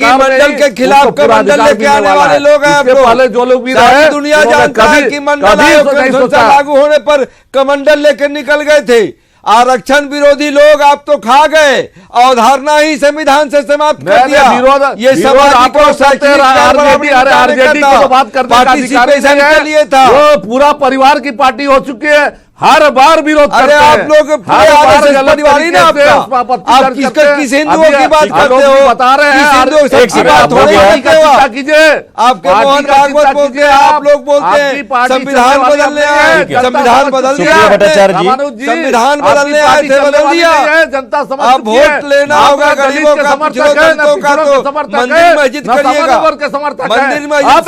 मंडल के खिलाफ का मंडल लेके आने वाले लोग हैं। पहले जो लोग भी रहे, दुनिया जानता है कि मंडल लागू होने पर कमंडल लेकर निकल गए थे। आरक्षण विरोधी लोग आप तो खा गए, अवधारणा ही संविधान से समाप्त कर दिया। ये सामाजिक और शैक्षणिक आरजेडी को बात करने का अधिकार के लिए था। वो पूरा परिवार की पार्टी हो चुकी है, हर बार विरोध करते हैं। आप लोग परिवार ही ना आपका, आप किस हिंदुओं की बात करते हो? बता रहे हैं कीजिए, आपके मोहन भागवत बोलते हैं, आप लोग बोलते हैं संविधान बदलने आए, संविधान बदल दिया, संविधान बदलने आए थे, बदल दिया। जनता आप वोट लेना होगा गरीबों का, दलितों का, तो मंदिर मस्जिद करिएगा, मंदिर मस्जिद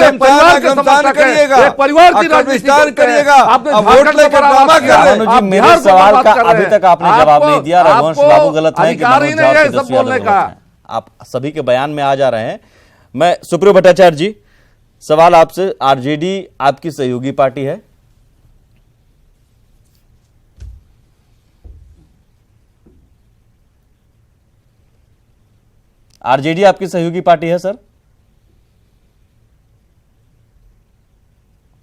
शमशान करिएगा, परिवार की विस्तार करिएगा, वोट लेकर जी, मेरे सवाल का अभी तक आपने जवाब नहीं दिया। रघुवंश बाबू गलत है कि मनोज झा और तेजस्वी यादव गलत हैं? आप सभी के बयान में आ जा रहे हैं। मैं सुप्रियो भट्टाचार्य जी, सवाल आपसे, आरजेडी आपकी सहयोगी पार्टी है? आरजेडी आपकी सहयोगी पार्टी है सर?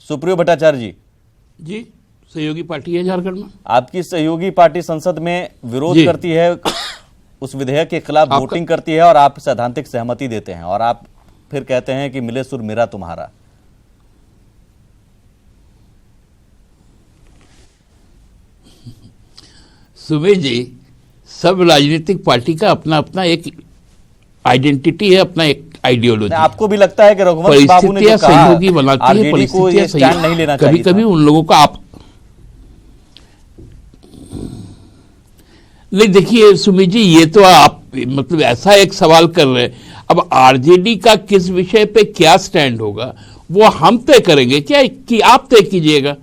सुप्रियो भट्टाचार्य जी। जी, सहयोगी पार्टी है झारखंड में। आपकी सहयोगी पार्टी संसद में विरोध करती है, उस विधेयक के खिलाफ वोटिंग करती है, और आप सैद्धांतिक सहमति देते हैं, और आप फिर कहते हैं कि मिले सुर मेरा तुम्हारा। सुमेश जी, सब राजनीतिक पार्टी का अपना अपना एक आइडेंटिटी है, अपना एक आइडियोलॉजी। आपको भी लगता है कि रघुवंश बाबू ने जो कहा, सहयोगी बनाती है, परिस्थितियां स्टैंड नहीं लेना चाहिए? कभी कभी उन लोगों का आप नहीं, देखिए सुमित जी, ये तो आप मतलब ऐसा एक सवाल कर रहे हैं। अब आरजेडी का किस विषय पे क्या स्टैंड होगा वो हम तय करेंगे क्या कि आप तय कीजिएगा?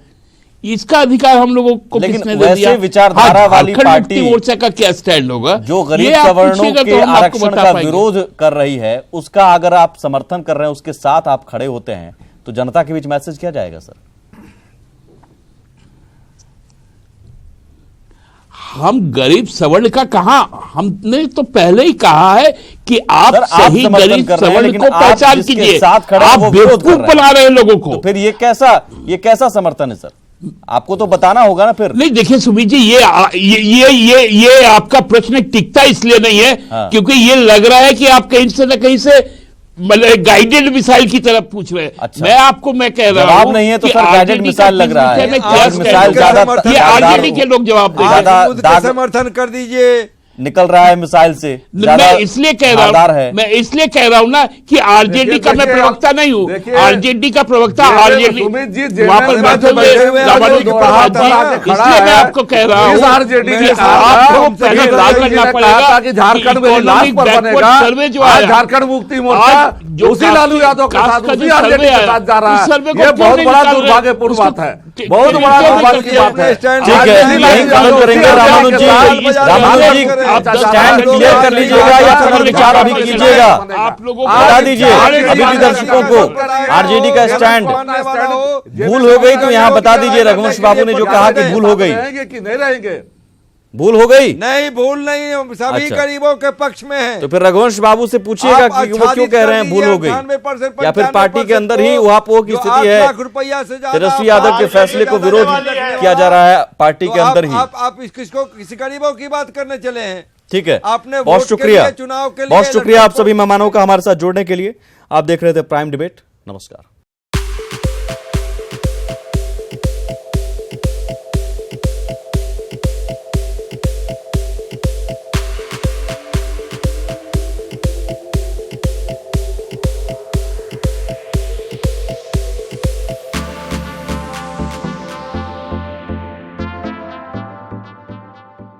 इसका अधिकार हम लोगों को किसने दे दिया? विचारधारा वाली पार्टी मोर्चा का क्या स्टैंड होगा जो गरीब सवर्णों के आरक्षण का विरोध कर रही है, उसका अगर आप समर्थन कर रहे हैं, उसके साथ आप खड़े होते हैं, तो जनता के बीच मैसेज क्या जाएगा सर? हम गरीब सवर्ण का कहा, हमने तो पहले ही कहा है कि आप सही गरीब सवर्ण को पहचान कीजिए। आप बेवकूफ बना रहे हैं लोगों को। तो फिर ये कैसा समर्थन है सर? आपको तो बताना होगा ना फिर। नहीं, देखिए सुमित जी, ये आपका प्रश्न टिकता इसलिए नहीं है क्योंकि ये लग रहा है कि आप कहीं से न कहीं से मतलब गाइडेड मिसाइल की तरफ पूछ रहे हैं। अच्छा। मैं कह रहा हूं, जवाब नहीं है तो सर गाइडेड मिसाइल लग रहा है। मिसाइल ज्यादा, ये आरजेडी के लोग जवाब देंगे। समर्थन कर दीजिए, निकल रहा है मिसाइल से। मैं इसलिए कह रहा हूं ना कि आरजेडी का मैं प्रवक्ता नहीं हूं। आरजेडी का प्रवक्ता आरजेडी वापस बैठे हुए इसलिए मैं आपको कह रहा हूं कि आपको पहले तय करना पड़ेगा कि झारखंड में सर्वे जो है, झारखंड मुक्ति मोर्चा जो उसी लालू यादव के साथ उसी आरजेडी के साथ जा रहा है, ये बहुत बड़ा दुर्भाग्यपूर्ण बात है, बहुत बड़ा दुर्भाग्य की बात है। ठीक है, यही कमेंट करेंगे रामानुज जी। आप स्टैंड क्लियर कर लीजिएगा या पुनर्विचार अभी कीजिएगा? आप लोगों को बता दीजिए अभी भी दर्शकों को, आरजेडी का स्टैंड भूल हो गई तो यहाँ बता दीजिए। रघुवंश बाबू ने जो कहा कि भूल हो गई, कि नहीं रहेंगे? भूल हो गई? नहीं, भूल नहीं, सभी गरीबों के पक्ष में है। तो फिर रघुवंश बाबू से पूछिएगा कि वो क्यों कह रहे हैं भूल हो गई, या फिर पार्टी के अंदर ही उहापोह की स्थिति है, तेजस्वी यादव के फैसले को विरोध किया जा रहा है पार्टी के अंदर ही। आप किसको, किसी गरीबों की बात करने चले हैं? ठीक है, आपने बहुत शुक्रिया, चुनाव के लिए बहुत शुक्रिया आप सभी मेहमानों का हमारे साथ जुड़ने के लिए। आप देख रहे थे प्राइम डिबेट। नमस्कार।